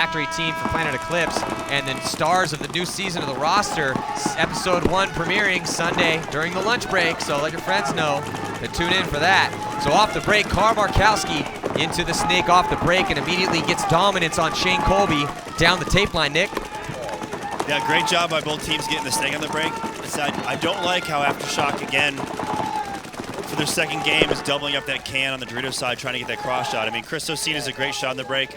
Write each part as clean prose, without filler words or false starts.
Factory team for Planet Eclipse, and then stars of the new season of the roster, episode 1 premiering Sunday during the lunch break, so let your friends know to tune in for that. So off the break, Carl Markowski into the snake off the break and immediately gets dominance on Shane Colby down the tape line. Nick? Yeah, great job by both teams getting the snake on the break. I don't like how Aftershock, again, for their second game, is doubling up that can on the Dorito side, trying to get that cross shot. I mean, Chris Ocene is a great shot on the break.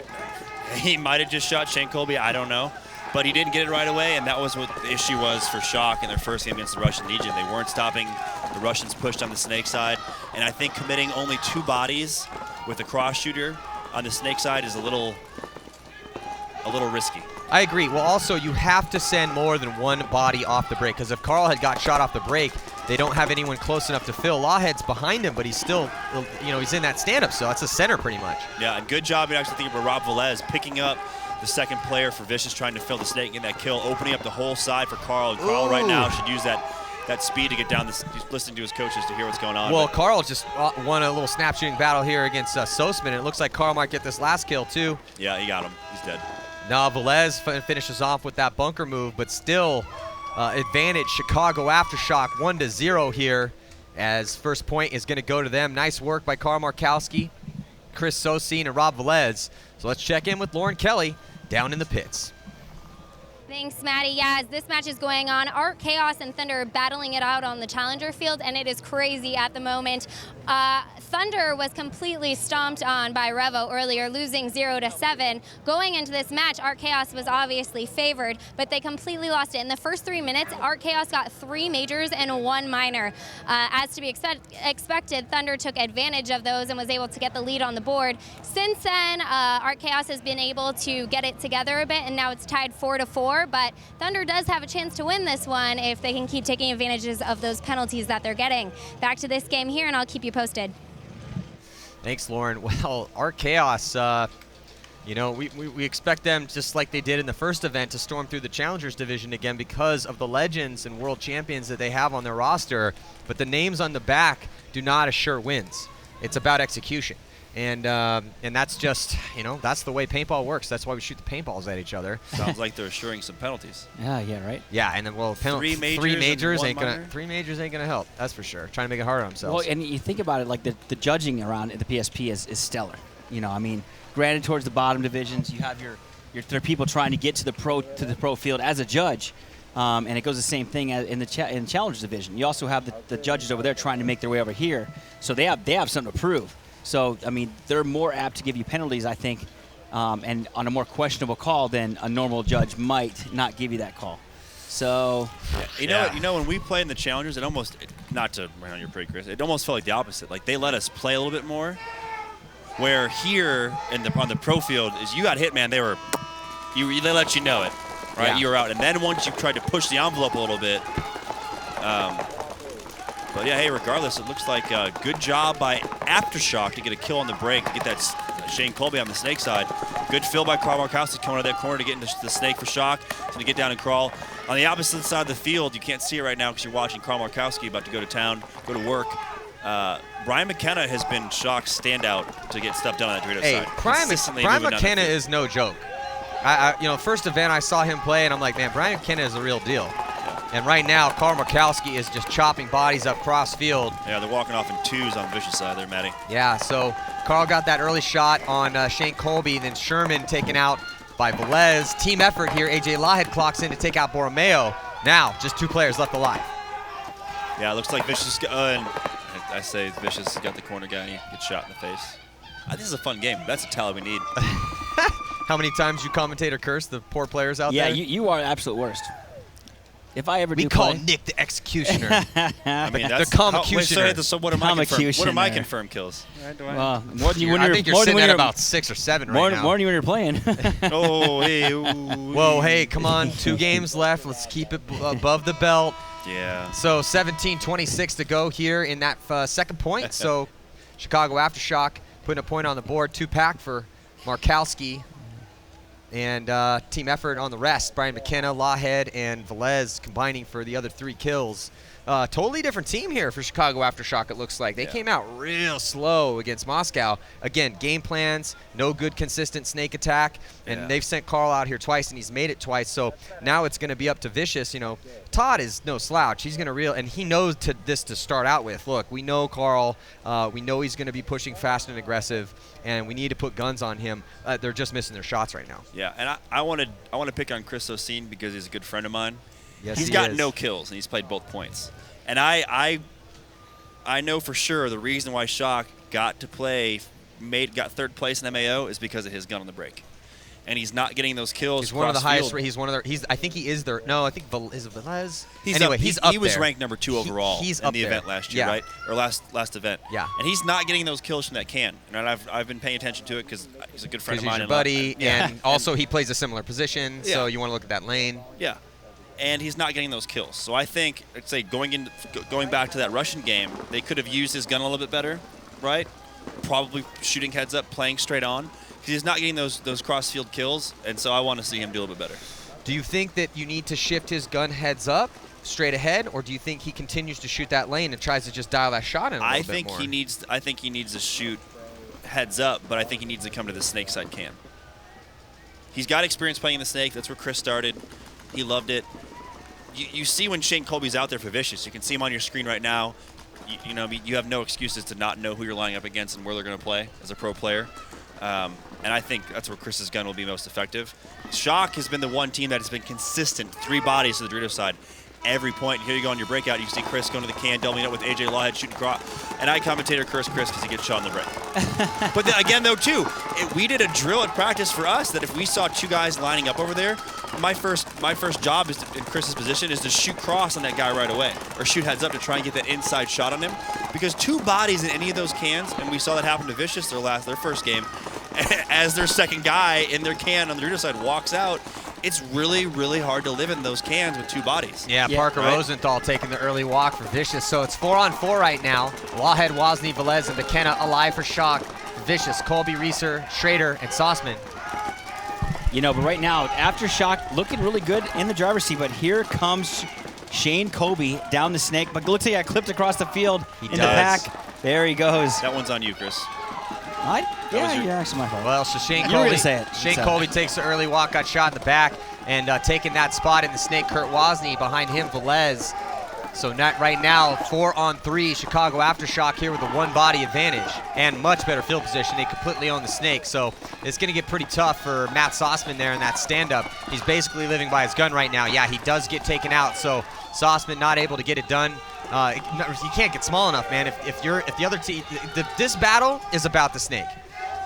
He might have just shot Shane Colby, I don't know. But he didn't get it right away, and that was what the issue was for Shock in their first game against the Russian Legion. They weren't stopping the Russians pushed on the snake side, and I think committing only 2 bodies with a cross shooter on the snake side is a little risky. I agree. Well, also, you have to send more than 1 body off the break, because if Carl had got shot off the break, they don't have anyone close enough to fill. Lawhead's behind him, but he's still, he's in that stand-up, so that's a center pretty much. Yeah, and good job, I actually think, for Rob Velez picking up the second player for Vicious, trying to fill the snake and get that kill, opening up the whole side for Carl. And Carl right now should use that speed to get down he's listening to his coaches to hear what's going on. Well, Carl just won a little snap shooting battle here against Sosman, and it looks like Carl might get this last kill, too. Yeah, he got him. He's dead. Now Velez finishes off with that bunker move, but still advantage Chicago Aftershock 1-0 here, as first point is going to go to them. Nice work by Carl Markowski, Chris Ocene, and Rob Velez. So let's check in with Lauren Kelly down in the pits. Thanks, Maddie. Yeah, as this match is going on, Art, Chaos, and Thunder are battling it out on the Challenger field, and it is crazy at the moment. Thunder was completely stomped on by Revo earlier, losing 0-7. Going into this match, Art Chaos was obviously favored, but they completely lost it. In the first 3 minutes, Art Chaos got 3 majors and 1 minor. As to be expected, Thunder took advantage of those and was able to get the lead on the board. Since then, Art Chaos has been able to get it together a bit, and now it's tied 4-4, but Thunder does have a chance to win this one if they can keep taking advantages of those penalties that they're getting. Back to this game here, and I'll keep you posted. Thanks, Lauren. Well, Art Chaos, we expect them, just like they did in the first event, to storm through the Challengers division again because of the legends and world champions that they have on their roster. But the names on the back do not assure wins. It's about execution. And that's just, that's the way paintball works. That's why we shoot the paintballs at each other. Sounds like they're assuring some penalties. Yeah, right. Yeah, and then, well, 3 majors ain't gonna help. That's for sure. Trying to make it hard on themselves. Well, and you think about it, like the judging around the PSP is stellar. Granted, towards the bottom divisions, you have there are people trying to get to the pro field as a judge. And it goes the same thing in the Challengers division. You also have the judges over there trying to make their way over here, so they have something to prove. So, they're more apt to give you penalties, I think, and on a more questionable call than a normal judge might not give you that call. So, you know what? When we play in the Challengers, it almost, not to run on your pretty, Chris, it almost felt like the opposite. Like, they let us play a little bit more, where here on the pro field is you got hit, man, they let you know it, right? Yeah. You were out. And then once you tried to push the envelope a little bit, but yeah, hey, regardless, it looks like a good job by Aftershock to get a kill on the break, to get that Shane Colby on the snake side. Good fill by Carl Markowski coming out of that corner to get into the snake for Shock. He's going to get down and crawl. On the opposite side of the field, you can't see it right now because you're watching Carl Markowski about to go to town, go to work. Brian McKenna has been Shock's standout to get stuff done on that Dorito side. Brian McKenna is no joke. First event I saw him play, and I'm like, man, Brian McKenna is the real deal. And right now, Carl Markowski is just chopping bodies up cross field. Yeah, they're walking off in 2s on Vicious side there, Matty. Yeah, so Carl got that early shot on Shane Colby, then Sherman taken out by Velez. Team effort here. AJ Lawhead clocks in to take out Borromeo. Now, just 2 players left alive. Yeah, it looks like Vicious, and I say Vicious got the corner guy and he gets shot in the face. This is a fun game. That's a tally we need. How many times you commentator curse the poor players out there? Yeah, you are the absolute worst. If I ever we call Nick the Executioner. The Commocutioner. So what are my confirmed kills? Well, more than you I think you're sitting at about 6 or 7 right now. More than you when you're playing. Oh, hey. Whoa, hey, come on. 2 games left. Let's keep it above the belt. Yeah. So 17-26 to go here in that second point. So Chicago Aftershock putting a point on the board. 2-pack for Markowski. And team effort on the rest. Brian McKenna, Lawhead, and Velez combining for the other 3 kills. totally different team here for Chicago Aftershock, it looks like. They came out real slow against Moscow. Again, game plans, no good consistent snake attack, and they've sent Carl out here twice, and he's made it twice. So now it's going to be up to Vicious. You know, Todd is no slouch. He's going to and he knows this to start out with. Look, we know Carl. We know he's going to be pushing fast and aggressive, and we need to put guns on him. They're just missing their shots right now. Yeah, and I want to pick on Chris Oseen because he's a good friend of mine. Yes, he's got no kills, and he's played both points. And I know for sure the reason why Shock got to play, got third place in MAO is because of his gun on the break. And he's not getting those kills. He's one of the highest. He's one of their. I think he is their. No, I think is it Velez. Anyway, he's up He was there. ranked number 2 overall he's in up the there. event last year, right? Or last event. Yeah. And he's not getting those kills from that can. And I've been paying attention to it because he's a good friend of He's mine. your buddy, Yeah. and also he plays a similar position, so you want to look at that lane. Yeah. And he's not getting those kills. So I think, I'd say going back to that Russian game, they could have used his gun a little bit better, right? Probably shooting heads up, playing straight on, because he's not getting those cross-field kills, and so I want to see him do a little bit better. Do you think that you need to shift his gun heads up, straight ahead, or do you think he continues to shoot that lane and tries to just dial that shot in a little bit more? I think he needs to shoot heads up, but I think he needs to come to the snake side cam. He's got experience playing in the snake. That's where Chris started. He loved it. You see when Shane Colby's out there for Vicious. You can see him on your screen right now. You know, you have no excuses to not know who you're lining up against and where they're going to play as a pro player. And I think that's where Chris's gun will be most effective. Shock has been the one team that has been consistent, 3 bodies to the Dorito side. Every point. Here you go on your breakout. You see Chris going to the can, doubling up with AJ Lawhead, shooting cross. And I commentator curse Chris because he gets shot in the break. But then, again, though, too, we did a drill at practice for us that if we saw 2 guys lining up over there, my first job is in Chris's position is to shoot cross on that guy right away, or shoot heads up to try and get that inside shot on him. Because 2 bodies in any of those cans, and we saw that happen to Vicious their first game, as their second guy in their can on the Dorito side walks out. It's really, really hard to live in those cans with 2 bodies. Yeah, Parker Rosenthal taking the early walk for Vicious. So it's 4-on-4 right now. Lawhead, Wozni, Velez, and McKenna alive for Shock. Vicious, Colby, Reeser, Schrader, and Sauceman. You know, but right now, Aftershock looking really good in the driver's seat, but here comes Shane Colby down the snake. But looks like he got clipped across the field the pack. There he goes. That one's on you, Chris. Yeah, actually my fault. Well, so Shane You were Colby, gonna say it. Shane Colby takes the early walk, got shot in the back, and taking that spot in the snake, Kurt Wozni. Behind him, Velez. So right now, 4-on-3, Chicago Aftershock here with a 1-body advantage and much better field position. They completely own the snake, so it's going to get pretty tough for Matt Sauceman there in that stand-up. He's basically living by his gun right now. Yeah, he does get taken out, so Sauceman not able to get it done. You can't get small enough, man. If the other team, this battle is about the snake.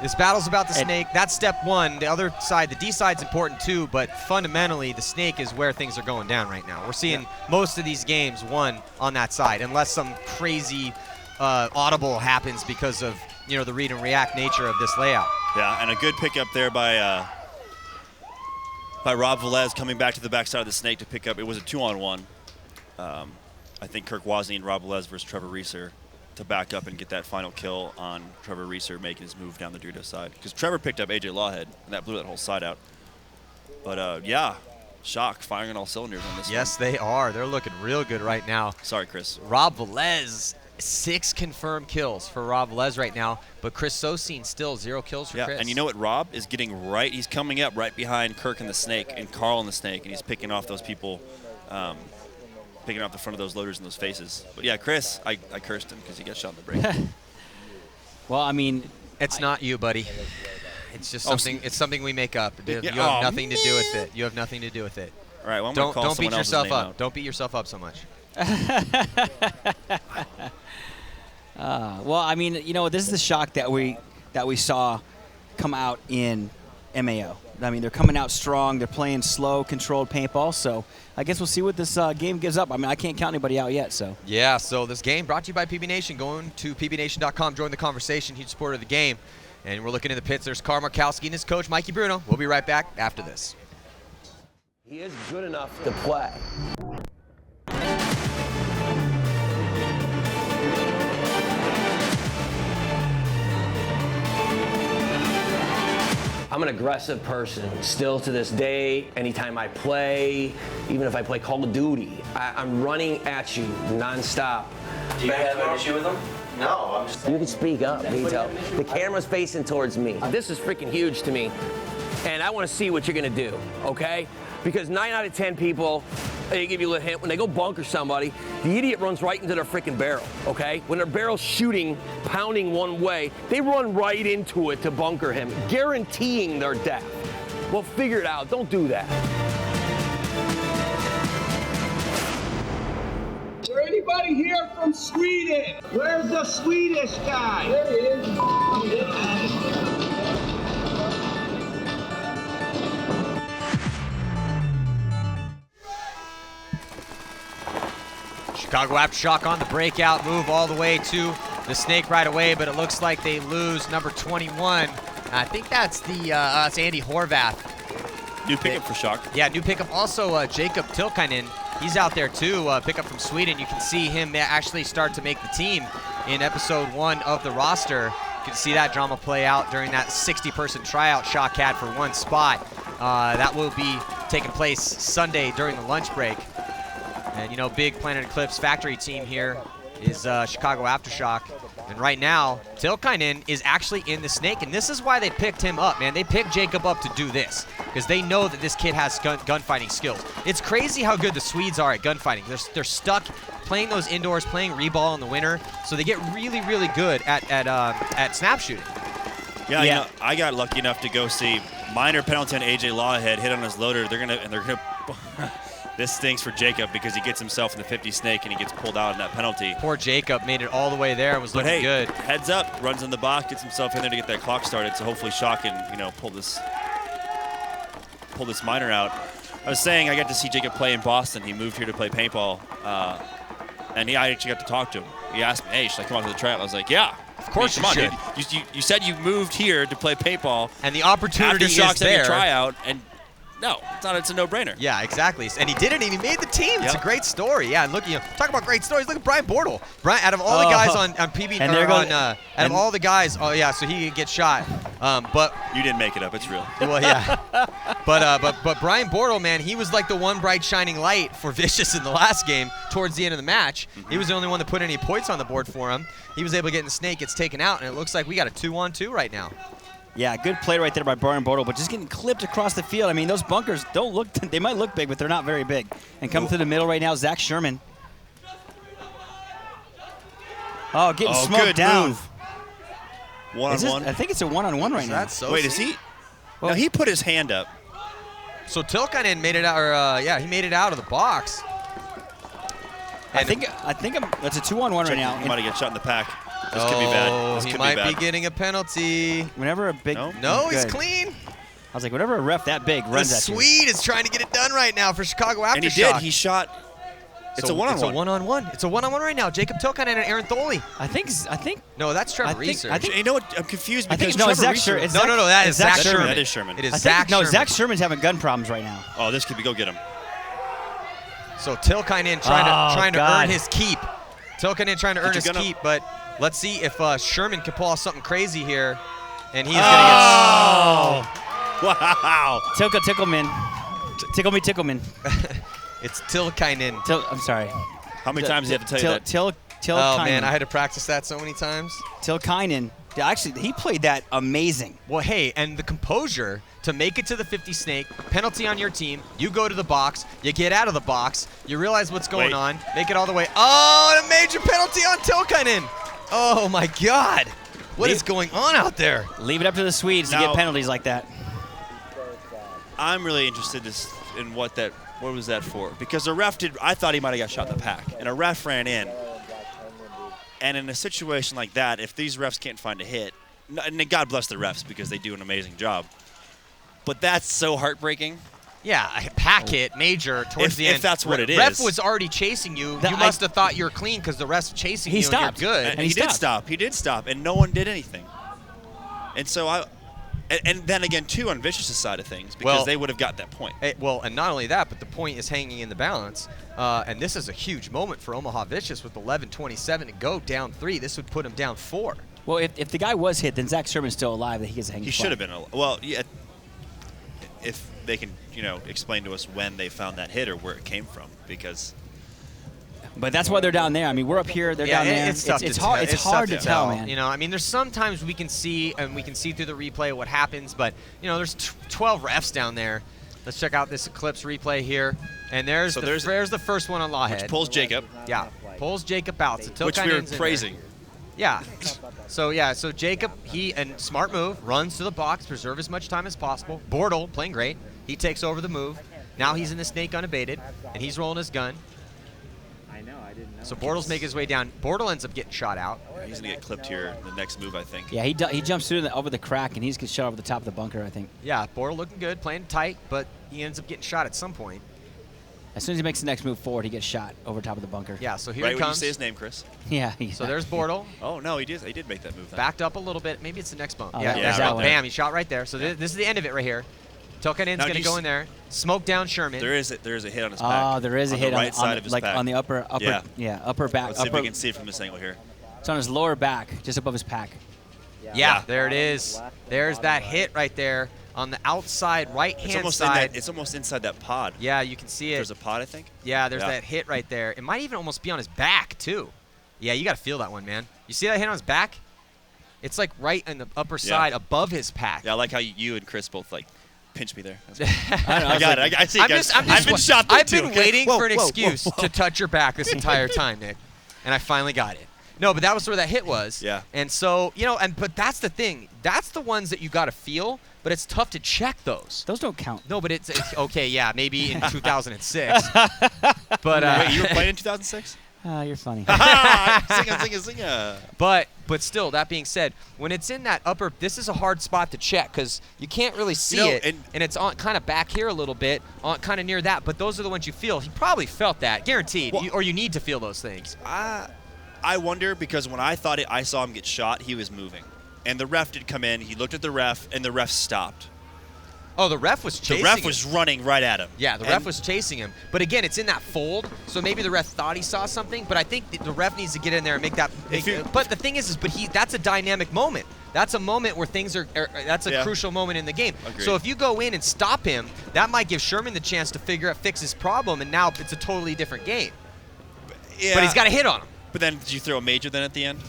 This battle's about the snake. That's step 1. The other side, the D side's important too, but fundamentally, the snake is where things are going down right now. We're seeing most of these games won on that side, unless some crazy audible happens because of the read and react nature of this layout. Yeah, and a good pickup there by Rob Velez coming back to the backside of the snake to pick up. It was a 2-on-1. I think Kirk Wozni and Rob Velez versus Trevor Reeser to back up and get that final kill on Trevor Reeser making his move down the Dorito side. Because Trevor picked up AJ Lawhead, and that blew that whole side out. But, yeah, Shock firing on all cylinders on this one. Yes, they are. They're looking real good right now. Sorry, Chris. Rob Velez, 6 confirmed kills for Rob Velez right now, but Chris Sosine still 0 kills for Chris. And you know what? Rob is getting right. He's coming up right behind Kirk and the Snake and Carl and the Snake, and he's picking off those people, picking off the front of those loaders and those faces. But yeah, Chris, I cursed him because he got shot in the break. Well, I mean, it's not you, buddy. It's just something. It's something we make up. You have nothing to do with it. You have nothing to do with it. All right, well, I'm don't call beat someone yourself else's name up. out. Don't beat yourself up so much. well, I mean, this is the Shock that we saw come out in MAO. I mean, they're coming out strong. They're playing slow, controlled paintball. So I guess we'll see what this game gives up. I mean, I can't count anybody out yet. So yeah. So this game brought to you by PB Nation. Going to pbnation.com, join the conversation. Huge supporter of the game. And we're looking in the pits. There's Carl Markowski and his coach, Mikey Bruno. We'll be right back after this. He is good enough to play. I'm an aggressive person, still to this day. Anytime I play, even if I play Call of Duty, I'm running at you nonstop. Do you have an issue with them? No, I'm just. You can speak up, Vito. The camera's facing towards me. This is freaking huge to me, and I want to see what you're gonna do, okay? Because 9 out of 10 people, they give you a little hint, when they go bunker somebody, the idiot runs right into their freaking barrel, okay? When their barrel's shooting, pounding one way, they run right into it to bunker him, guaranteeing their death. Well, figure it out. Don't do that. Is there anybody here from Sweden? Where's the Swedish guy? There he is. Chicago Aftershock on the breakout move all the way to the snake right away, but it looks like they lose number 21. I think that's that's Andy Horvath. New pickup for Shock. Yeah, new pickup. Also, Jacob Tilkainen, he's out there too, pickup from Sweden. You can see him actually start to make the team in episode 1 of the roster. You can see that drama play out during that 60-person tryout Shock had for one spot. That will be taking place Sunday during the lunch break. And, you know, big Planet Eclipse factory team here is Chicago Aftershock. And right now, Tilkainen is actually in the snake, and this is why they picked him up, man. They picked Jacob up to do this because they know that this kid has gunfighting skills. It's crazy how good the Swedes are at gunfighting. They're stuck playing those indoors, playing reball in the winter, so they get really, really good at snap shooting. Yeah, you know, I got lucky enough to go see minor penalty on AJ Lawhead, hit on his loader. They're gonna. This stinks for Jacob because he gets himself in the 50 snake and he gets pulled out in that penalty. Poor Jacob made it all the way there and was looking good. Heads up, runs in the box, gets himself in there to get that clock started. So hopefully Shock can, you know, pull this minor out. I was saying I got to see Jacob play in Boston. He moved here to play paintball, and I actually got to talk to him. He asked me, "Hey, should I come out to the tryout?" I was like, "Yeah." Of course come you on, should. Dude. You said you moved here to play paintball, and the opportunity is Shock's there. Tryout, and no, it's a no-brainer. Yeah, exactly. And he did it, and he made the team. It's a great story. Yeah, and look, you know, talk about great stories. Look at Brian Bortle. Brian, out of all the guys on PB, and out of all the guys, oh yeah, so he gets shot. But you didn't make it up. It's real. Well, yeah. but Brian Bortle, man, he was like the one bright shining light for Vicious in the last game. Towards the end of the match, he was the only one that put any points on the board for him. He was able to get in the snake, gets taken out, and it looks like we got a 2-on-2 right now. Yeah, good play right there by Brian Bortle, but just getting clipped across the field. I mean, those bunkers don't look, they might look big, but they're not very big. And coming through the middle right now, Zach Sherman. Oh, getting smoked good down. Move. One-on-one? I think it's a one-on-one right now. Wait, is he? Well, no, he put his hand up. So Tilkainen made it out, he made it out of the box. I think that's a 2-on-1 right now. He might have get shot in the pack. This could be bad. This he could might be bad. be getting a penalty. Whenever a big no, he's clean. I was like, whenever a ref that big runs at you. The Swede is trying to get it done right now for Chicago Aftershock. And he did. He shot. It's a one-on-one. It's a one-on-one. It's a one-on-one right now. Jacob Tilkainen and Aaron Tholey. I think. No, that's Trevor Reeser. You know what? I'm confused because no, Trevor Zach Reeser. Sherman. No, that is Zach Sherman. That is Sherman. It is Zach Sherman. No, Zach Sherman's having gun problems right now. Oh, this could be. Go get him. So Tilkainen trying to earn his keep. Tilkainen trying to earn his keep, but let's see if Sherman can pull off something crazy here, and he's gonna get. Wow! Tickleman, Tickleman. It's Tilkainen. I'm sorry. How many times do you have to tell you that? Oh man, I had to practice that so many times. Tilkainen. Actually, he played that amazing. Well, hey, and the composure to make it to the 50 snake, penalty on your team, you go to the box, you get out of the box, you realize what's going on, make it all the way. Oh, and a major penalty on Tilkainen. Oh my God. What is going on out there? Leave it up to the Swedes to get penalties like that. I'm really interested in what was that for? Because the ref I thought he might have got shot in the pack, and a ref ran in. And in a situation like that, if these refs can't find a hit, and God bless the refs because they do an amazing job, but that's so heartbreaking. Yeah, a pack hit, major, towards the end. If that's what it is. Ref was already chasing you. You must have thought you're clean because the ref's chasing you stopped. and you're good. And he did stop. He did stop, and no one did anything. And so and then again, too, on Vicious' side of things, because they would have got that point. And not only that, but the point is hanging in the balance. And this is a huge moment for Omaha Vicious with 11:27 to go, down 3. This would put him down 4. Well, if the guy was hit, then Zach Sherman's still alive. That he gets a hanging. He should have been. Well, yeah, if they can, explain to us when they found that hit or where it came from, because. But that's why they're down there. I mean, we're up here, they're down there. It's tough. It's hard to tell, man. I mean, there's sometimes we can see through the replay what happens, but there's 12 refs down there. Let's check out this Eclipse replay here, and there's the first one on Lawhead. Which pulls Jacob. Yeah, pulls Jacob out. So which we were praising. Yeah. So Jacob, and smart move, runs to the box, preserve as much time as possible. Bortle playing great. He takes over the move. Now he's in the snake unabated, and he's rolling his gun. So Bortle's making his way down. Bortle ends up getting shot out. He's going to get clipped here in the next move, I think. Yeah, he jumps through over the crack, and he's gets shot over the top of the bunker, I think. Yeah, Bortle looking good, playing tight, but he ends up getting shot at some point. As soon as he makes the next move forward, he gets shot over top of the bunker. Yeah, so here right he when comes. you say his name, Chris. Yeah. So there's Bortle. Oh, no, he did make that move. Then. Backed up a little bit. Maybe it's the next bump. Oh, Bam, he shot right there. So this is the end of it right here. Tilkainen's going to go in there, smoke down Sherman. There is a hit on his back. Oh, there is a hit on the right side of his back. On the upper back. Let's see if we can see it from this angle here. It's on his lower back, just above his pack. Yeah, there it is. There's that hit right there on the outside right-hand side. It's almost inside that pod. Yeah, you can see it. There's a pod, I think. Yeah, there's that hit right there. It might even almost be on his back, too. Yeah, you got to feel that one, man. You see that hit on his back? It's like right in the upper side above his pack. Yeah, I like how you and Chris both pinch me there. I got it. I see. I've been shot there I've been waiting for an excuse to touch your back this entire time, Nick, and I finally got it. No, but that was where that hit was. Yeah. And so but that's the thing. That's the ones that you got to feel, but it's tough to check those. Those don't count. No, but it's okay. Yeah, maybe in 2006. But wait, you were playing in 2006? You're funny. Zing-a. But still, that being said, when it's in that upper, this is a hard spot to check because you can't really see it, and it's on kind of back here a little bit, on kind of near that. But those are the ones you feel. He probably felt that, guaranteed, or you need to feel those things. I wonder because when I saw him get shot, he was moving, and the ref did come in. He looked at the ref, and the ref stopped. Oh, the ref was chasing him. The ref was running right at him. Yeah, the ref was chasing him. But again, it's in that fold, so maybe the ref thought he saw something, but I think the ref needs to get in there and make that. But the thing is that's a dynamic moment. That's a moment where things are that's a crucial moment in the game. Agreed. So if you go in and stop him, that might give Sherman the chance to fix his problem, and now it's a totally different game. Yeah. But he's got a hit on him. But then, did you throw a major then at the end?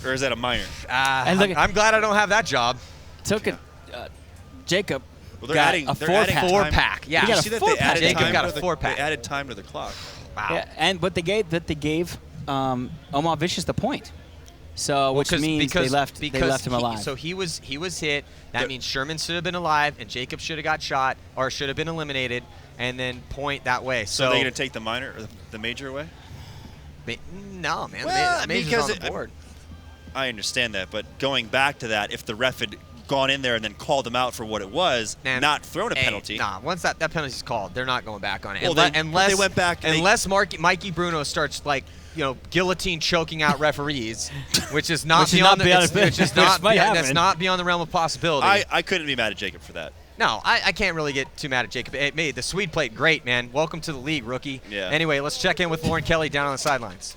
Or is that a minor? I'm glad I don't have that job. Jacob well, got a four-pack. Yeah, you see that they added Jacob got a four-pack. They added time to the clock. Wow. Yeah, but they gave Omaha Vicious the point. So which means they left him alive. So he was hit. That means Sherman should have been alive, and Jacob should have got shot or should have been eliminated, and then point that way. So are they going to take the minor or the major away? No, man. Well, the major's on the board. I understand that, but going back to that, if the ref had gone in there and then called him out for what it was, not thrown a penalty. Nah, once that penalty's called, they're not going back on it. Well, unless they went back. Unless Mikey Bruno starts guillotine choking out referees, which is not beyond that's not beyond the realm of possibility. I couldn't be mad at Jacob for that. No, I can't really get too mad at Jacob. The Swede played great, man. Welcome to the league, rookie. Yeah. Anyway, let's check in with Lauren Kelly down on the sidelines.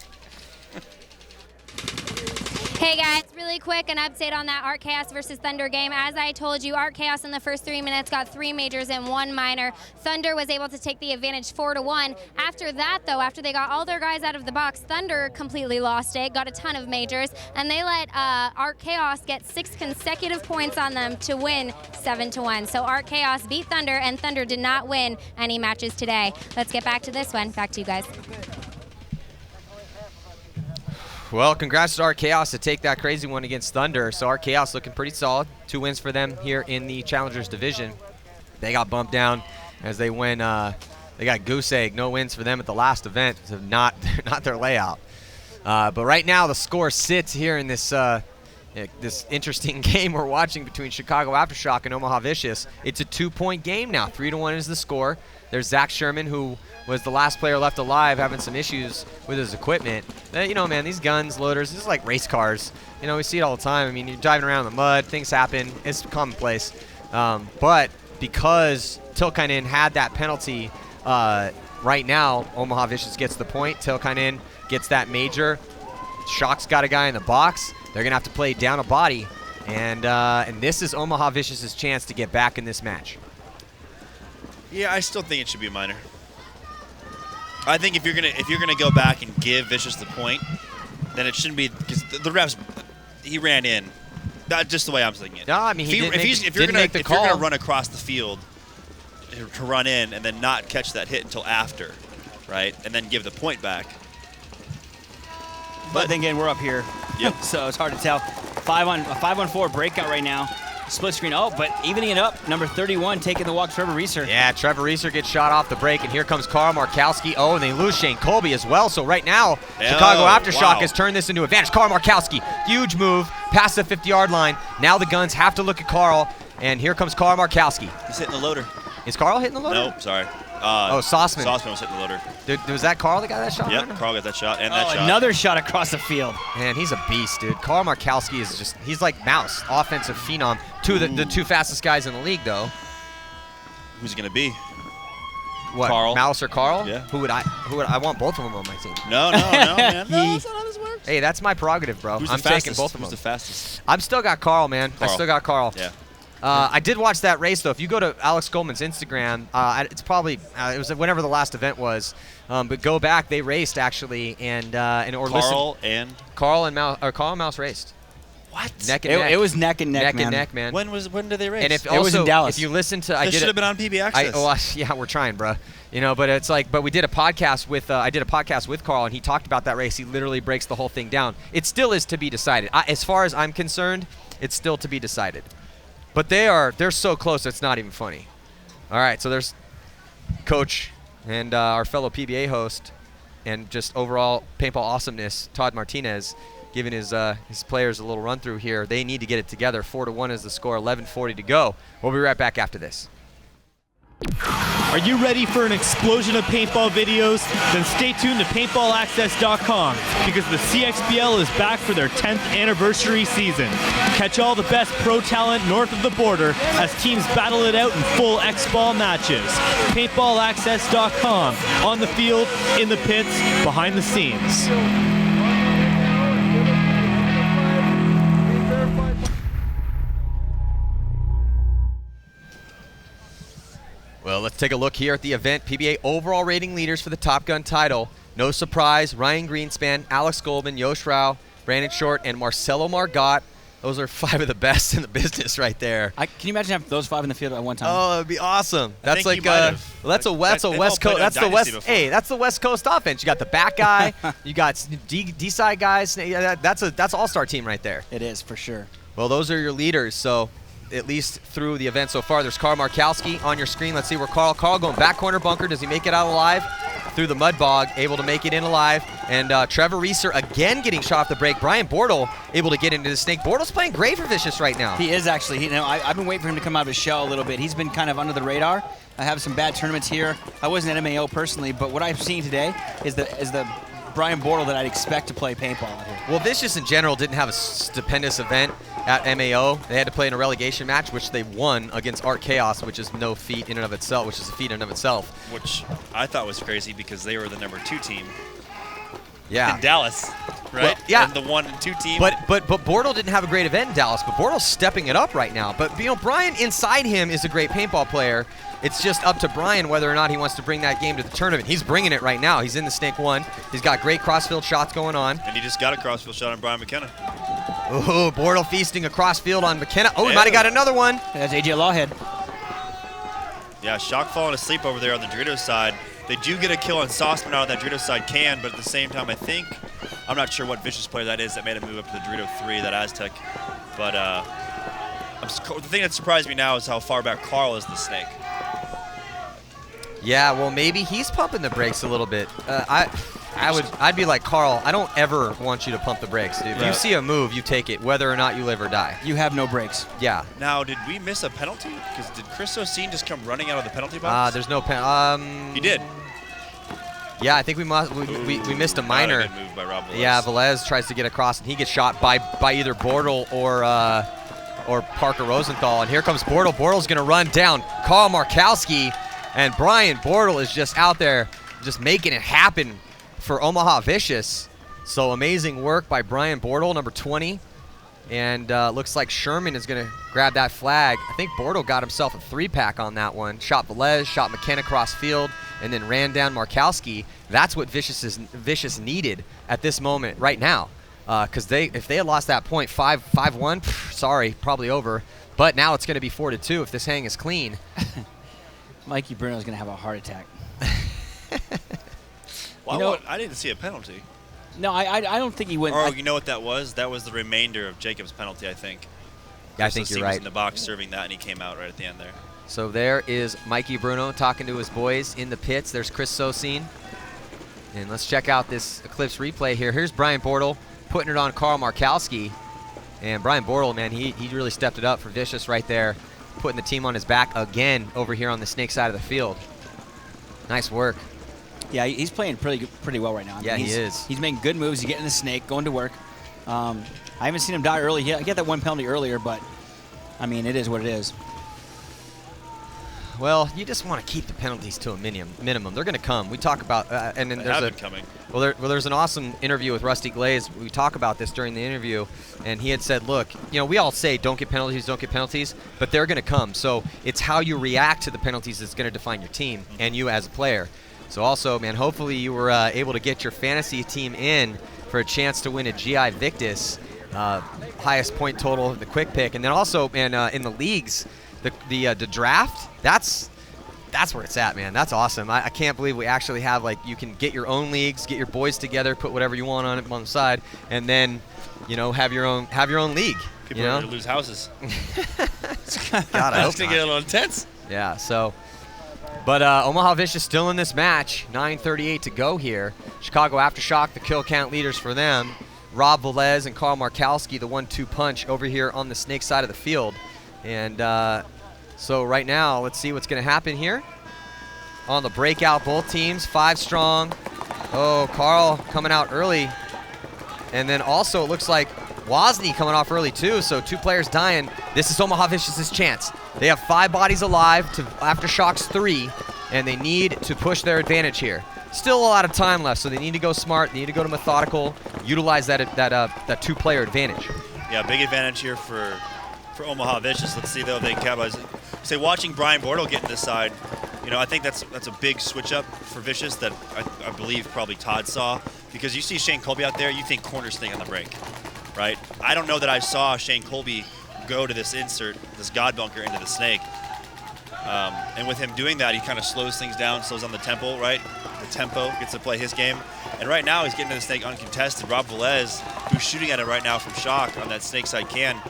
Hey guys, really quick, an update on that Art Chaos versus Thunder game. As I told you, Art Chaos in the first 3 minutes got 3 majors and 1 minor. Thunder was able to take the advantage 4-1. After that, though, after they got all their guys out of the box, Thunder completely lost it, got a ton of majors, and they let Art Chaos get 6 consecutive points on them to win 7-1. So Art Chaos beat Thunder, and Thunder did not win any matches today. Let's get back to this one. Back to you guys. Well, congrats to Art Chaos to take that crazy one against Thunder. So Art Chaos looking pretty solid. 2 wins for them here in the Challengers Division. They got bumped down as they went. They got goose egg. No wins for them at the last event. So not their layout. But right now the score sits here in this this interesting game we're watching between Chicago Aftershock and Omaha Vicious. It's a 2-point game now. 3-1 is the score. There's Zach Sherman, who was the last player left alive, having some issues with his equipment. Man, these guns, loaders, this is like race cars. We see it all the time. I mean, you're driving around in the mud, things happen. It's commonplace. But because Tilkainen had that penalty, right now, Omaha Vicious gets the point. Tilkainen gets that major. Shock's got a guy in the box. They're going to have to play down a body. And this is Omaha Vicious's chance to get back in this match. Yeah, I still think it should be a minor. I think if you're gonna go back and give Vicious the point, then it shouldn't be, because the refs, he ran in. Not just the way I'm thinking it. No, I mean, if you're gonna run across the field to run in and then not catch that hit until after, right, and then give the point back. But then again, we're up here, so it's hard to tell. 5-on-4 breakout right now. Split screen. Oh, but evening it up. Number 31 taking the walk, Trevor Reeser. Yeah, Trevor Reeser gets shot off the break, and here comes Carl Markowski. Oh, and they lose Shane Colby as well. So right now, Chicago Aftershock has turned this into advantage. Carl Markowski, huge move, past the 50-yard line. Now the Guns have to look at Carl, and here comes Carl Markowski. He's hitting the loader. Is Carl hitting the loader? Nope, sorry. Sauceman. Sauceman was hitting the loader. Was that Carl that got that shot? Yep, Carl got that shot and that shot. Another shot across the field. Man, he's a beast, dude. Carl Markowski is just, he's like Mouse, offensive phenom. The two fastest guys in the league, though. Who's it going to be? What, Carl. Mouse or Carl? Yeah. Who would I want both of them on my team. No, man. No, that's not how this works. Hey, that's my prerogative, bro. I'm taking both of them. Who's the fastest? I've still got Carl, man. I still got Carl. Yeah. I did watch that race, though. If you go to Alex Goldman's Instagram, it's probably it was whenever the last event was. But go back, they raced actually, and Carl and Mouse raced. What? Neck and neck. It was neck and neck, neck man. and neck, man. When did they race? And if it was in Dallas. If you listen to, This should have been on PB Access. Yeah, we're trying, bro. You know, but it's like, but we did a podcast with, I did a podcast with Carl, and he talked about that race. He literally breaks the whole thing down. It still is to be decided. As far as I'm concerned, it's still to be decided. But they're so close, it's not even funny. All right, so there's Coach and our fellow PBA host, and just overall paintball awesomeness, Todd Martinez, giving his players a little run through here. They need to get it together. 4-1 is the score. 11:40 to go. We'll be right back after this. Are you ready for an explosion of paintball videos? Then stay tuned to paintballaccess.com because the CXBL is back for their 10th anniversary season. Catch all the best pro talent north of the border as teams battle it out in full X-Ball matches. Paintballaccess.com, on the field, in the pits, behind the scenes. Well, let's take a look here at the event. PBA overall rating leaders for the Top Gun title. No surprise, Ryan Greenspan, Alex Goldman, Yosh Rao, Brandon Short, and Marcelo Margot. Those are 5 of the best in the business right there. Can you imagine having those 5 in the field at one time? Oh, that'd be awesome. That's like that's a West Coast. That's the West. Before. Hey, that's the West Coast offense. You got the back guy. You got D-side guys. That's all-star team right there. It is for sure. Well, those are your leaders. So, at least through the event so far, there's Carl Markowski on your screen. Let's see where Carl going back corner bunker. Does he make it out alive? Through the mud bog, able to make it in alive. And Trevor Reeser again getting shot off the break. Brian Bortle able to get into the snake. Bortle's playing great for Vicious right now. He is actually. I've been waiting for him to come out of his shell a little bit. He's been kind of under the radar. I have some bad tournaments here. I wasn't at MAO personally, but what I've seen today is the Brian Bortle that I'd expect to play paintball out here. Well, Vicious in general didn't have a stupendous event at MAO. They had to play in a relegation match, which they won against Art Chaos, which is no feat in and of itself, which is a feat in and of itself. Which I thought was crazy because they were the number 2 team. Yeah. In Dallas, right? Well, yeah. And the 1 and 2 team. But Bortle didn't have a great event in Dallas, but Bortle's stepping it up right now. But Brian inside him is a great paintball player. It's just up to Brian whether or not he wants to bring that game to the tournament. He's bringing it right now. He's in the Snake 1. He's got great crossfield shots going on. And he just got a crossfield shot on Brian McKenna. Oh, Bortle feasting a crossfield on McKenna. Oh, he might have got another one. That's AJ Lawhead. Yeah, Shock falling asleep over there on the Dorito side. They do get a kill on Sauceman out on that Dorito side can, but at the same time, I'm not sure what Vicious player that is that made him move up to the Dorito 3, that Aztec. But the thing that surprised me now is how far back Carl is the Snake. Yeah, well, maybe he's pumping the brakes a little bit. I'd be like, Carl, I don't ever want you to pump the brakes, dude. If you see a move, you take it, whether or not you live or die. You have no brakes. Yeah. Now, did we miss a penalty? Because did Chris O'Seen just come running out of the penalty box? There's no penalty. He did. Yeah, I think we missed a minor. Good move by Rob Velez. Yeah, Velez tries to get across, and he gets shot by either Bortle or Parker Rosenthal. And here comes Bortle. Bortle's going to run down Carl Markowski, and Brian Bortle is just out there just making it happen for Omaha Vicious. So amazing work by Brian Bortle, number 20. And looks like Sherman is going to grab that flag. I think Bortle got himself a 3-pack on that one. Shot Velez, shot McKenna cross field, and then ran down Markowski. That's what Vicious needed at this moment right now. Because if they had lost that point 5-1, sorry, probably over. But now it's going to be 4-2 if this hang is clean. Mikey Bruno's going to have a heart attack. Well, I didn't see a penalty. No, I don't think he went. Or you know what that was? That was the remainder of Jacob's penalty, I think. Yeah, I think you're right. Was in the box serving that, and he came out right at the end there. So there is Mikey Bruno talking to his boys in the pits. There's Chris Sosine. And let's check out this Eclipse replay here. Here's Brian Bortle putting it on Carl Markowski. And Brian Bortle, man, he really stepped it up for Vicious right there, putting the team on his back again over here on the Snake side of the field. Nice work. Yeah, he's playing pretty well right now. I mean, he is. He's making good moves. He's getting the snake, going to work. I haven't seen him die early. He got that one penalty earlier, but, I mean, it is what it is. Well, you just want to keep the penalties to a minimum. They're going to come. We talk about, and then there's coming. Well, there's an awesome interview with Rusty Glaze. We talk about this during the interview, and he had said, look, we all say don't get penalties, but they're going to come. So it's how you react to the penalties that's going to define your team and you as a player. So also, man, hopefully you were able to get your fantasy team in for a chance to win a GI Victus, highest point total, the quick pick, and then also, man, in the leagues, the draft. That's where it's at, man. That's awesome. I can't believe we actually have, like, you can get your own leagues, get your boys together, put whatever you want on it on the side, and then, have your own league. People are going to lose houses. God, I hope it's going to get a little intense. Yeah. So. But Omaha Vicious still in this match. 9:38 to go here. Chicago Aftershock, the kill count leaders for them. Rob Velez and Carl Markowski, the 1-2 punch over here on the Snake side of the field. And so right now, let's see what's going to happen here. On the breakout, both teams, 5 strong. Oh, Carl coming out early. And then also it looks like Wozni coming off early too, so 2 players dying. This is Omaha Vicious's chance. They have 5 bodies alive to Aftershock's 3, and they need to push their advantage here. Still a lot of time left, so they need to go smart. They need to go to methodical, utilize that 2-player advantage. Yeah, big advantage here for Omaha Vicious. Let's see though if they can capitalize. Say, watching Brian Bortle get in this side, I think that's a big switch up for Vicious that I believe probably Todd saw, because you see Shane Colby out there, you think corner snake on the break, right? I don't know that I saw Shane Colby go to this insert, this God bunker into the snake. And with him doing that, he kind of slows things down, slows on the tempo, right? The tempo, gets to play his game. And right now, he's getting to the snake uncontested. Rob Velez, who's shooting at it right now from Shock on that snake side can,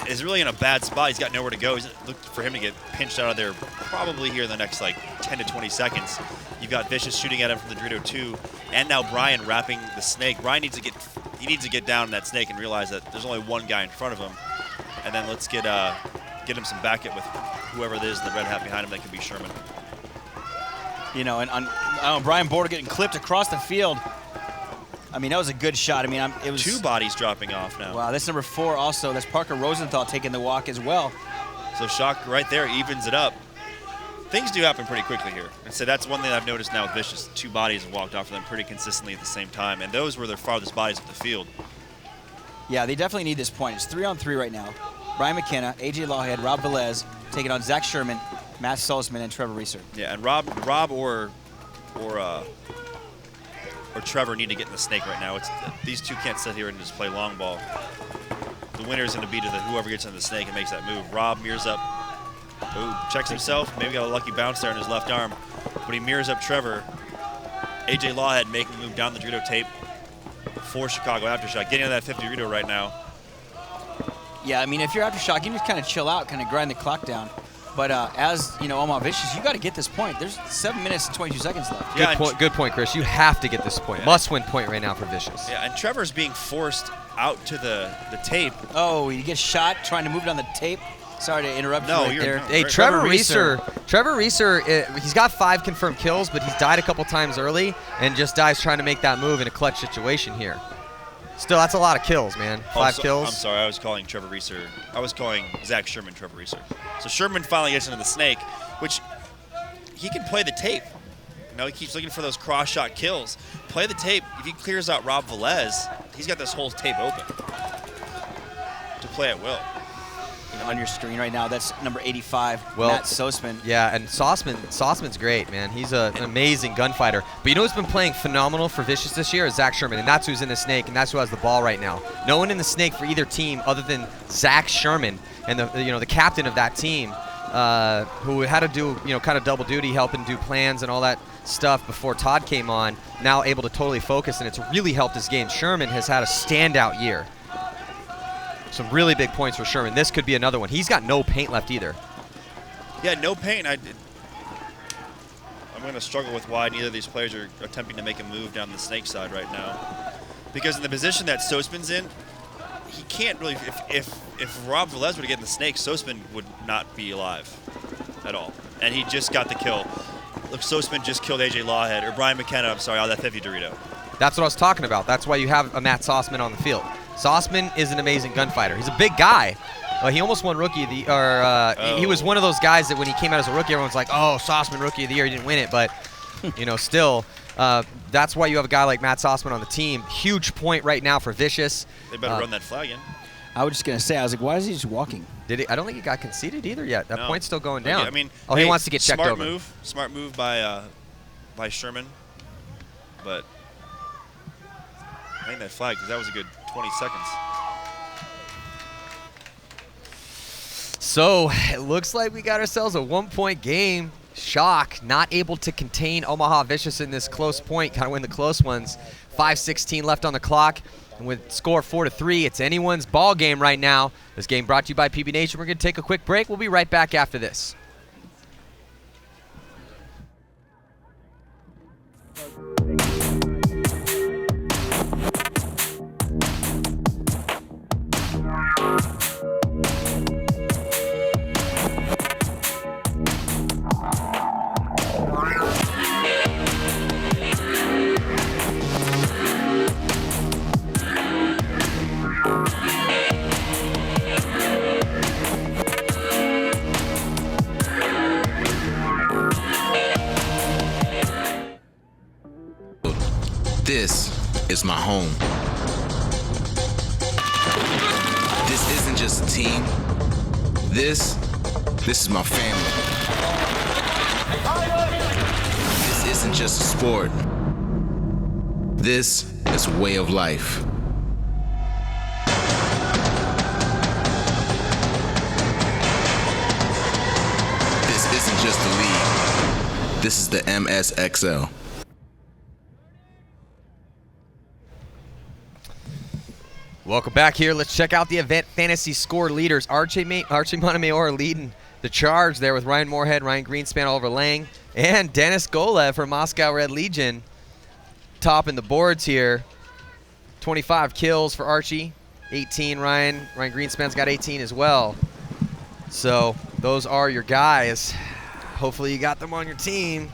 is really in a bad spot. He's got nowhere to go. He's looking for him to get pinched out of there probably here in the next, 10 to 20 seconds. You've got Vicious shooting at him from the Dorito 2, and now Brian wrapping the snake. Brian needs to get down in that snake and realize that there's only one guy in front of him. And then let's get him some backup with whoever it is in the red hat behind him. That could be Sherman. And Brian Bortle getting clipped across the field. I mean, that was a good shot. I mean, it was 2 bodies dropping off now. Wow, that's number 4 also. That's Parker Rosenthal taking the walk as well. So Shock right there evens it up. Things do happen pretty quickly here. And so that's one thing I've noticed now with Vicious. 2 bodies have walked off of them pretty consistently at the same time, and those were their farthest bodies of the field. Yeah, they definitely need this point. It's 3-on-3 right now. Brian McKenna, AJ Lawhead, Rob Velez taking on Zach Sherman, Matt Sulzman, and Trevor Reeser. Yeah, and Rob or Trevor need to get in the snake right now. These 2 can't sit here and just play long ball. The winner is going to be to whoever gets in the snake and makes that move. Rob mirrors up. Ooh, checks himself. Maybe got a lucky bounce there in his left arm. But he mirrors up Trevor. AJ Lawhead making the move down the Dorito tape for Chicago Aftershock. Getting on that 50 Dorito right now. Yeah, I mean, if you're Aftershock, you just kind of chill out, kind of grind the clock down. But as Omaha Vicious, you got to get this point. There's 7 minutes and 22 seconds left. Yeah, good point, Chris. You have to get this point. Yeah. Must-win point right now for Vicious. Yeah, and Trevor's being forced out to the tape. Oh, he gets shot trying to move down the tape. Sorry to interrupt you right there. Hey, Trevor Reeser, he's got 5 confirmed kills, but he's died a couple times early and just dies trying to make that move in a clutch situation here. Still, that's a lot of kills, man. 5 kills. I'm sorry, I was calling Trevor Reeser. I was calling Zach Sherman Trevor Reeser. So Sherman finally gets into the snake, which he can play the tape. He keeps looking for those cross-shot kills. Play the tape. If he clears out Rob Velez, he's got this whole tape open. play at will. On your screen right now, that's number 85, Well, Matt Sosman. Yeah, and Sauceman's great, man. He's an amazing gunfighter. But you know who's been playing phenomenal for Vicious this year is Zach Sherman, and that's who's in the Snake, and that's who has the ball right now. No one in the Snake for either team other than Zach Sherman and the captain of that team, who had to do kind of double duty, helping do plans and all that stuff before Todd came on. Now able to totally focus, and it's really helped his game. Sherman has had a standout year. Some really big points for Sherman. This could be another one. He's got no paint left either. Yeah, no paint. I'm going to struggle with why neither of these players are attempting to make a move down the Snake side right now. Because in the position that Sosman's in, he can't really. If Rob Velez would get in the Snake, Sosman would not be alive at all. And he just got the kill. Look, Sosman just killed AJ Lawhead, or Brian McKenna, I'm sorry, on that 50 Dorito. That's what I was talking about. That's why you have a Matt Sauceman on the field. Sauceman is an amazing gunfighter. He's a big guy. He almost won Rookie of the He was one of those guys that when he came out as a rookie, everyone's like, oh, Sauceman Rookie of the Year. He didn't win it, but still, that's why you have a guy like Matt Sauceman on the team. Huge point right now for Vicious. They better run that flag in. I was just going to say, I was like, why is he just walking? Did he? I don't think he got conceded either yet. That point's still going down. Okay, I mean, he wants to get checked over. Smart move by Sherman, but hang that flag because that was a good 20 seconds. So it looks like we got ourselves a 1-point game. Shock not able to contain Omaha Vicious in this close point, kind of win the close ones. 5:16 left on the clock. And with score 4-3, it's anyone's ball game right now. This game brought to you by PB Nation. We're going to take a quick break. We'll be right back after this. This is my home. This isn't just a team. This is my family. This isn't just a sport. This is a way of life. This isn't just a league. This is the MSXL. Welcome back here. Let's check out the event fantasy score leaders. Archie Montemayor leading the charge there with Ryan Moorhead, Ryan Greenspan, Oliver Lang, and Dennis Golev from Moscow Red Legion topping the boards here. 25 kills for Archie, 18 Ryan Greenspan's got 18 as well. So those are your guys. Hopefully you got them on your team.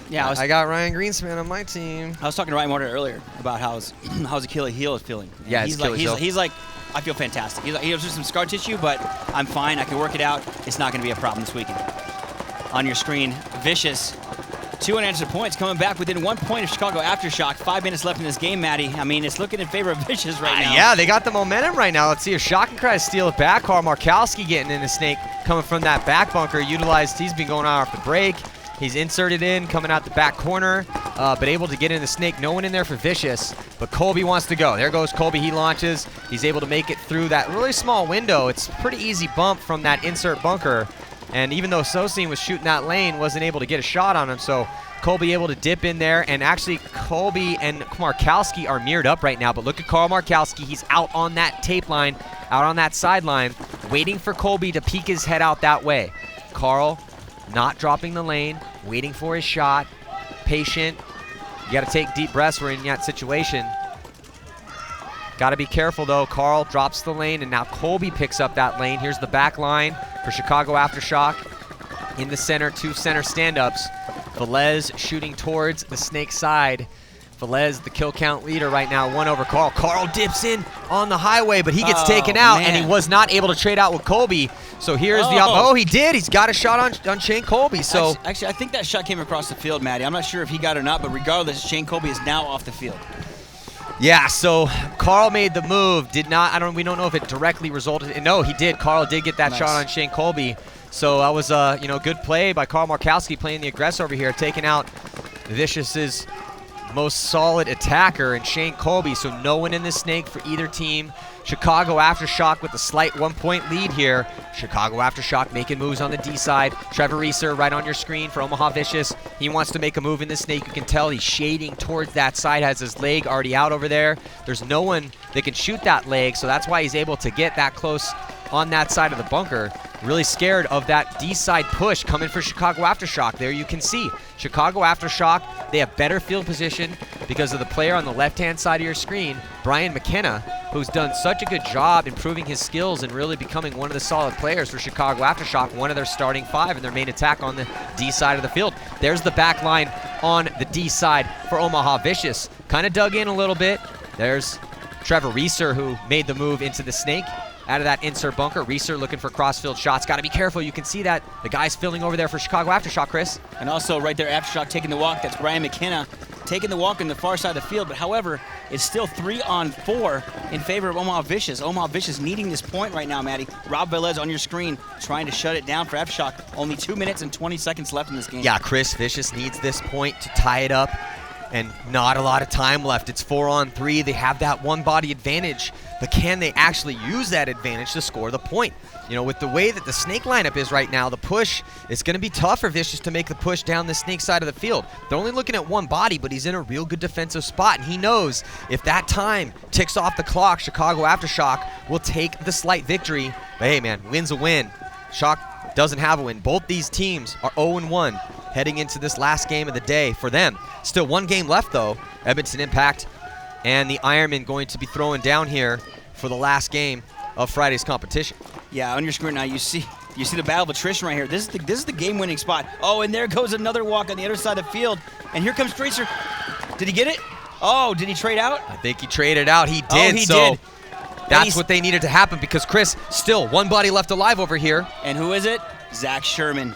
Yeah, I got Ryan Greenspan on my team. I was talking to Ryan Moorhead earlier about how's Achilles heel is feeling. Yeah, he's like, I feel fantastic. He has just some scar tissue, but I'm fine. I can work it out. It's not going to be a problem this weekend. On your screen, Vicious, 2 unanswered points, coming back within 1 point of Chicago Aftershock. 5 minutes left in this game, Maddie. I mean, it's looking in favor of Vicious right now. Yeah, they got the momentum right now. Let's see if Shock can try to steal it back. Carl Markowski getting in the Snake, coming from that back bunker. He's been going on off the break. He's inserted in, coming out the back corner, but able to get in the Snake. No one in there for Vicious, but Colby wants to go. There goes Colby. He launches. He's able to make it through that really small window. It's a pretty easy bump from that insert bunker, and even though Sosine was shooting that lane, wasn't able to get a shot on him, so Colby able to dip in there, and actually Colby and Markowski are mirrored up right now, but look at Carl Markowski. He's out on that tape line, out on that sideline, waiting for Colby to peek his head out that way. Carl not dropping the lane, waiting for his shot, patient. You got to take deep breaths when you're in that situation. Got to be careful, though. Carl drops the lane, and now Colby picks up that lane. Here's the back line for Chicago Aftershock. In the center, 2 center stand-ups. Velez shooting towards the Snake side. Velez, the kill count leader right now, 1 over Carl. Carl dips in on the highway, but he gets taken out, and he was not able to trade out with Colby. So here's he did. He's got a shot on Shane Colby. So actually, I think that shot came across the field, Maddie. I'm not sure if he got it or not, but regardless, Shane Colby is now off the field. Yeah, so Carl made the move. We don't know if it directly resulted. No, he did. Carl did get that Nice. shot on Shane Colby. So that was good play by Carl Markowski playing the aggressor over here, taking out Vicious's most solid attacker and Shane Colby. So no one in the snake for either team. Chicago Aftershock with a slight 1-point lead here. Chicago Aftershock making moves on the D side. Trevor Reeser right on your screen for Omaha Vicious. He wants to make a move in the snake. You can tell he's shading towards that side, has his leg already out over there. There's no one that can shoot that leg, so that's why he's able to get that close on that side of the bunker. Really scared of that D-side push coming for Chicago Aftershock. There you can see Chicago Aftershock, they have better field position because of the player on the left-hand side of your screen, Brian McKenna, who's done such a good job improving his skills and really becoming one of the solid players for Chicago Aftershock, one of their starting 5 in their main attack on the D side of the field. There's the back line on the D side for Omaha Vicious. Kind of dug in a little bit. There's Trevor Reeser, who made the move into the snake out of that insert bunker. Reeser looking for crossfield shots. Got to be careful. You can see that the guy's filling over there for Chicago Aftershock, Chris. And also right there, Aftershock taking the walk. That's Brian McKenna taking the walk on the far side of the field. But however, it's still 3-on-4 in favor of Omaha Vicious. Omaha Vicious needing this point right now, Maddie. Rob Velez on your screen trying to shut it down for Aftershock. Only 2 minutes and 20 seconds left in this game. Yeah, Chris, Vicious needs this point to tie it up. And not a lot of time left. It's 4-on-3. They have that one-body advantage, but can they actually use that advantage to score the point? You know, with the way that the snake lineup is right now, the push, it's going to be tough for Vicious to make the push down the snake side of the field. They're only looking at one body, but he's in a real good defensive spot, and he knows if that time ticks off the clock, Chicago Aftershock will take the slight victory. But hey, man, win's a win. Shock doesn't have a win. Both these teams are 0-1. Heading into this last game of the day for them. Still one game left, though. Edmonton Impact and the Ironmen going to be throwing down here for the last game of Friday's competition. Yeah, on your screen now you see the battle of attrition right here. This is the game-winning spot. Oh, and there goes another walk on the other side of the field. And here comes Tracer. Did he get it? Oh, did he trade out? I think he traded out. He did. Oh, he did. That's what they needed to happen because Chris, still one body left alive over here. And who is it? Zach Sherman.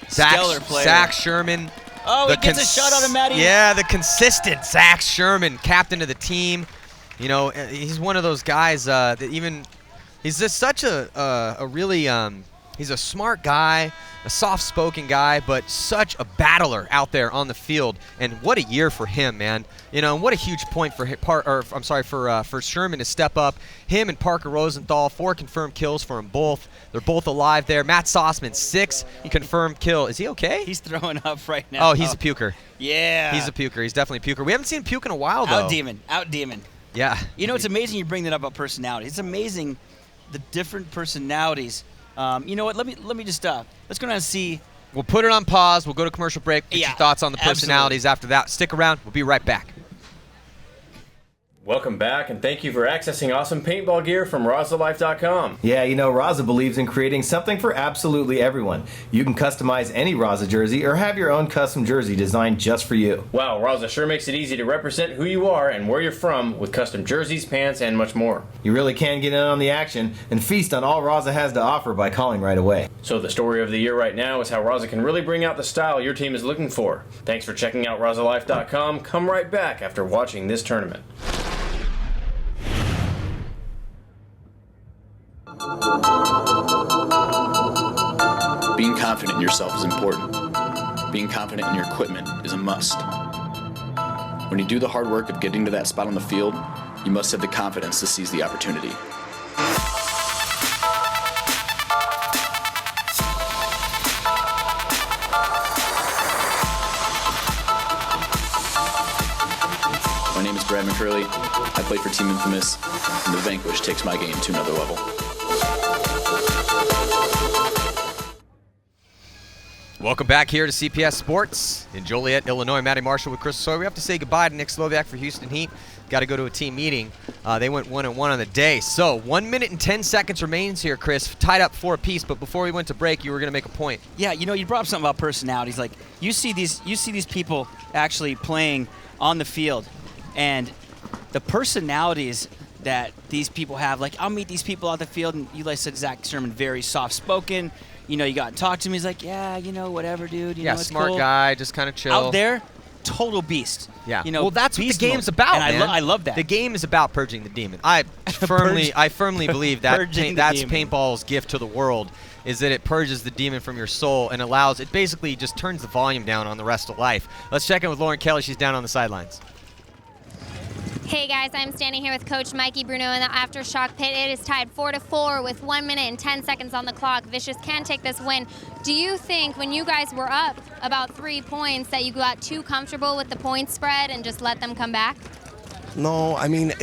Stellar player. Zach Sherman. Oh, he gets a shot on him, Maddie. Yeah, the consistent Zach Sherman, captain of the team. You know, he's one of those guys that he's just such a really, he's a smart guy, a soft-spoken guy, but such a battler out there on the field. And what a year for him, man. You know, and what a huge point for for Sherman to step up. Him and Parker Rosenthal, 4 confirmed kills for them both. They're both alive there. Matt Sossman, 6 confirmed kill. Is he okay? He's throwing up right now. Oh, he's a puker. Yeah. He's a puker. He's definitely a puker. We haven't seen him puke in a while, though. Out demon. Yeah. You know, it's amazing you bring that up about personality. It's amazing the different personalities. You know what? Let me just let's go down and see. We'll put it on pause. We'll go to commercial break. Get your thoughts on the personalities after that. Stick around. We'll be right back. Welcome back, and thank you for accessing awesome paintball gear from RazaLife.com. Yeah, you know, Raza believes in creating something for absolutely everyone. You can customize any Raza jersey or have your own custom jersey designed just for you. Wow, Raza sure makes it easy to represent who you are and where you're from with custom jerseys, pants, and much more. You really can get in on the action and feast on all Raza has to offer by calling right away. So the story of the year right now is how Raza can really bring out the style your team is looking for. Thanks for checking out RazaLife.com. Come right back after watching this tournament. Being confident in yourself is important. Being confident in your equipment is a must. When you do the hard work of getting to that spot on the field, you must have the confidence to seize the opportunity. My name is Brad McCurley. I play for Team Infamous, and the Vanquish takes my game to another level. Welcome back here to CPS Sports in Joliet, Illinois. Matty Marshall with Chris Sawyer. We have to say goodbye to Nick Slovac for Houston Heat. Got to go to a team meeting. They went 1-1 on the day. So 1 minute and 10 seconds remains here, Chris. Tied up 4 apiece, but before we went to break, you were going to make a point. Yeah, you know, you brought up something about personalities. Like you see these people actually playing on the field, and the personalities that these people have. Like I'll meet these people out the field, and you like said Zach Sherman, very soft-spoken. You know, you got to talk to him. He's like, yeah, you know, whatever, dude. You know, it's smart cool. guy, just kind of chill. Out there, total beast. Yeah. You know, well, that's what the beast game's mode. about, and man. I love that. The game is about purging the demon. I firmly believe that that's demon. paintball's gift to the world, is that it purges the demon from your soul and allows, it basically just turns the volume down on the rest of life. Let's check in with Lauren Kelly. She's down on the sidelines. Hey guys, I'm standing here with Coach Mikey Bruno in the Aftershock pit. It is tied 4-4 with 1 minute and 10 seconds on the clock. Vicious can take this win. Do you think when you guys were up about 3 points that you got too comfortable with the point spread and just let them come back? No, I mean,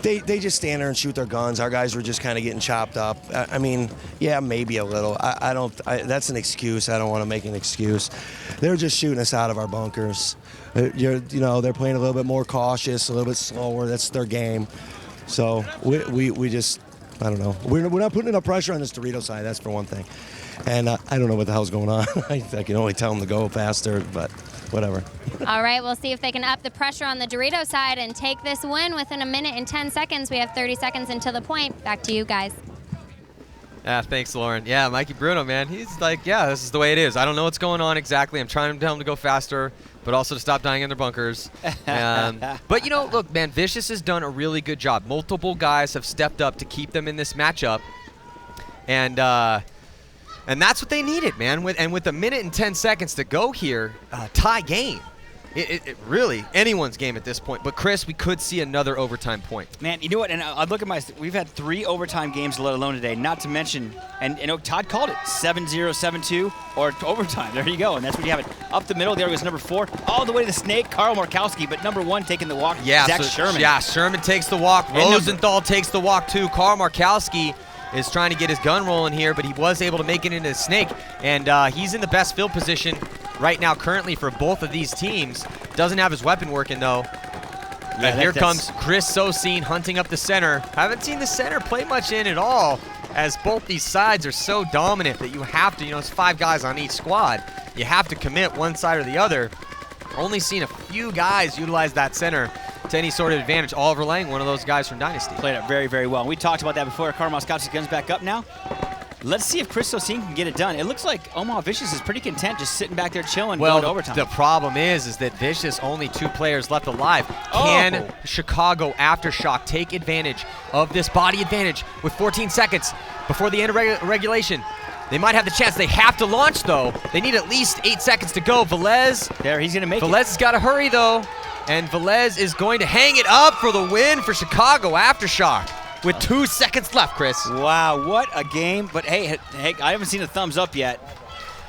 they just stand there and shoot their guns. Our guys were just kind of getting chopped up. I mean, yeah, maybe a little. That's an excuse. I don't want to make an excuse. They're just shooting us out of our bunkers. They're playing a little bit more cautious, a little bit slower. That's their game. So we just, I don't know. We're not putting enough pressure on this Dorito side. That's for one thing. And I don't know what the hell's going on. I can only tell them to go faster, but whatever. All right, we'll see if they can up the pressure on the Dorito side and take this win within 1 minute and 10 seconds. We have 30 seconds until the point. Back to you guys. Yeah, thanks, Lauren. Yeah, Mikey Bruno, man, he's like, yeah, this is the way it is. I don't know what's going on exactly. I'm trying to tell him to go faster, but also to stop dying in their bunkers. But, you know, look, man, Vicious has done a really good job. Multiple guys have stepped up to keep them in this matchup. And that's what they needed, man. With 1 minute and 10 seconds to go here, tie game. It really, anyone's game at this point. But, Chris, we could see another overtime point. Man, you know what? And I look at we've had 3 overtime games, let alone today. Not to mention, and Todd called it 7-0, 7-2, or overtime. There you go. And that's what you have it. Up the middle, there was number 4, all the way to the snake, Carl Markowski. But number 1 taking the walk, Zach Sherman. Yeah, Sherman takes the walk. Rosenthal takes the walk, too. Carl Markowski is trying to get his gun rolling here, but he was able to make it into the snake. And he's in the best field position right now currently for both of these teams. Doesn't have his weapon working, though. Yeah, and here comes Chris Sosine hunting up the center. Haven't seen the center play much in at all, as both these sides are so dominant that you have to, it's 5 guys on each squad. You have to commit one side or the other. Only seen a few guys utilize that center to any sort of advantage. Oliver Lang, one of those guys from Dynasty. Played it very, very well. And we talked about that before. Carl Markowski's gun's back up now. Let's see if Chris Sosine can get it done. It looks like Omaha Vicious is pretty content just sitting back there chilling, going to overtime. The problem is that Vicious, only 2 players left alive. Can Chicago Aftershock take advantage of this body advantage with 14 seconds before the end of regulation? They might have the chance. They have to launch, though. They need at least 8 seconds to go. Velez. There, he's going to make it. Velez has got to hurry, though. And Velez is going to hang it up for the win for Chicago Aftershock with 2 seconds left, Chris. Wow, what a game. But, hey, I haven't seen a thumbs up yet.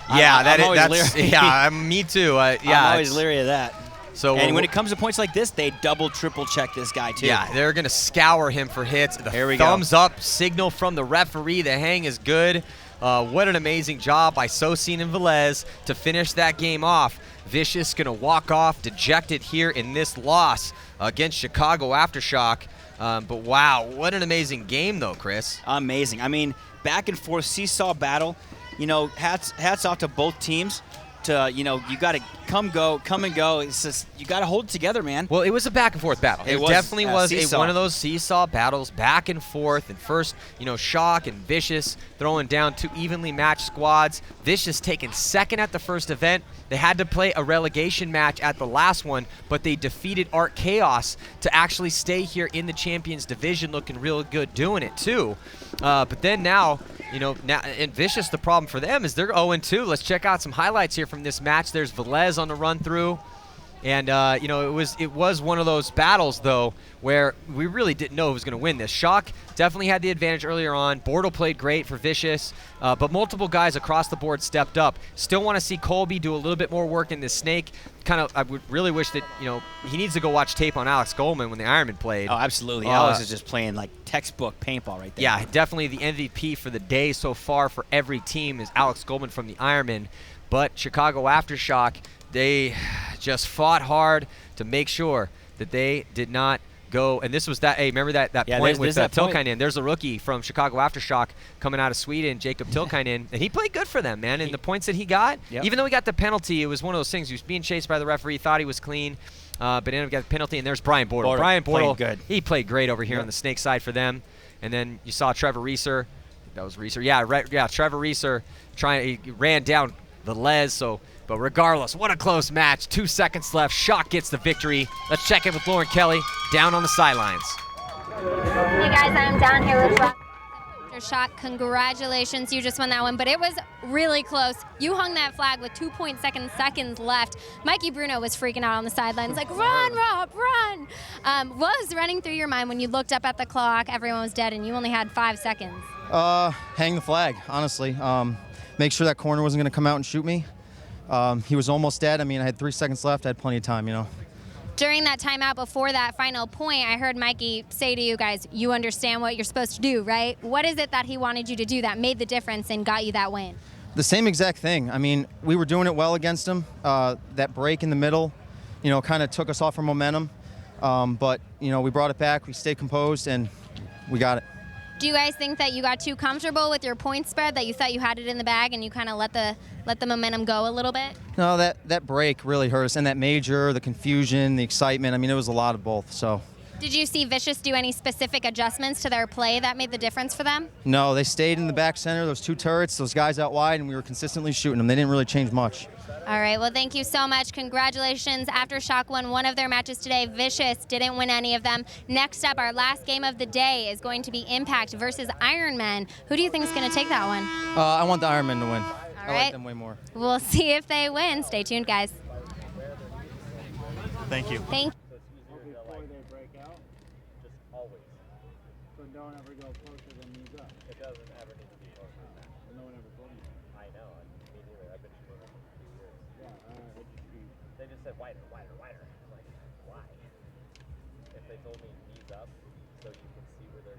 Yeah, that's leery. Yeah, me too. I'm always leery of that. So and when it comes to points like this, they double, triple check this guy, too. Yeah, they're going to scour him for hits. Here we thumbs up signal from the referee. The hang is good. What an amazing job by Sosine and Velez to finish that game off. Vicious going to walk off dejected here in this loss against Chicago Aftershock. But wow, what an amazing game, though, Chris. Amazing. I mean, back and forth seesaw battle. Hats off to both teams. You got to come and go. It's just, you got to hold it together, man. Well, it was a back and forth battle. It definitely was one of those seesaw battles, back and forth. And first, Shock and Vicious throwing down 2 evenly matched squads. Vicious taking second at the first event. They had to play a relegation match at the last one, but they defeated Art Chaos to actually stay here in the Champions Division, looking real good doing it too. But then now and Vicious, the problem for them is they're 0-2. Let's check out some highlights here from this match. There's Velez on the run through. And, it was one of those battles, though, where we really didn't know who was going to win this. Shock definitely had the advantage earlier on. Bortle played great for Vicious, but multiple guys across the board stepped up. Still want to see Colby do a little bit more work in this snake. I would really wish that, he needs to go watch tape on Alex Goldman when the Ironman played. Oh, absolutely. Alex is just playing, like, textbook paintball right there. Yeah, definitely the MVP for the day so far for every team is Alex Goldman from the Ironman. But Chicago Aftershock, they just fought hard to make sure that they did not go. And this was that, hey, remember that point with Tilkainen? There's a rookie from Chicago Aftershock coming out of Sweden, Jacob Tilkainen, and he played good for them, man. And the points that he got, even though he got the penalty, it was one of those things. He was being chased by the referee, thought he was clean, but ended up getting the penalty. And there's Brian Bortle. Brian Bortle, good. He played great over here on the snake side for them. And then you saw Trevor Reeser. That was Reeser. Yeah, Trevor Reeser he ran down the Les, so But regardless, what a close match. 2 seconds left. Shock gets the victory. Let's check in with Lauren Kelly down on the sidelines. Hey guys, I'm down here with Aftershock. Congratulations, you just won that one, but it was really close. You hung that flag with 2.7 seconds left. Mikey Bruno was freaking out on the sidelines, like, run, Rob, run. What was running through your mind when you looked up at the clock, everyone was dead, and you only had 5 seconds? Hang the flag, honestly. Make sure that corner wasn't going to come out and shoot me. He was almost dead. I mean, I had 3 seconds left. I had plenty of time, you know. During that timeout before that final point, I heard Mikey say to you guys, you understand what you're supposed to do, right? What is it that he wanted you to do that made the difference and got you that win? The same exact thing. I mean, we were doing it well against him. That break in the middle, you know, kind of took us off our momentum. But, you know, we brought it back. We stayed composed, and we got it. Do you guys think that you got too comfortable with your point spread, that you thought you had it in the bag and you kind of let the momentum go a little bit? No, that break really hurt us, and that major, the confusion, the excitement. I mean, it was a lot of both. So. Did you see Vicious do any specific adjustments to their play that made the difference for them? No, they stayed in the back center, those 2 turrets, those guys out wide, and we were consistently shooting them. They didn't really change much. All right, well, thank you so much. Congratulations. Aftershock won one of their matches today. Vicious didn't win any of them. Next up, our last game of the day is going to be Impact versus Iron Man. Who do you think is going to take that one? I want the Iron Man to win. All I right. like them way more. We'll see if they win. Stay tuned, guys. Thank you. Thank you. So don't ever go closer than knees up. It doesn't ever need to be closer. No one ever told me. I know. Me neither. I've been shooting for 2 years. Yeah. They just said wider, wider, wider. I'm like, why? If they told me knees up, so you can see where they're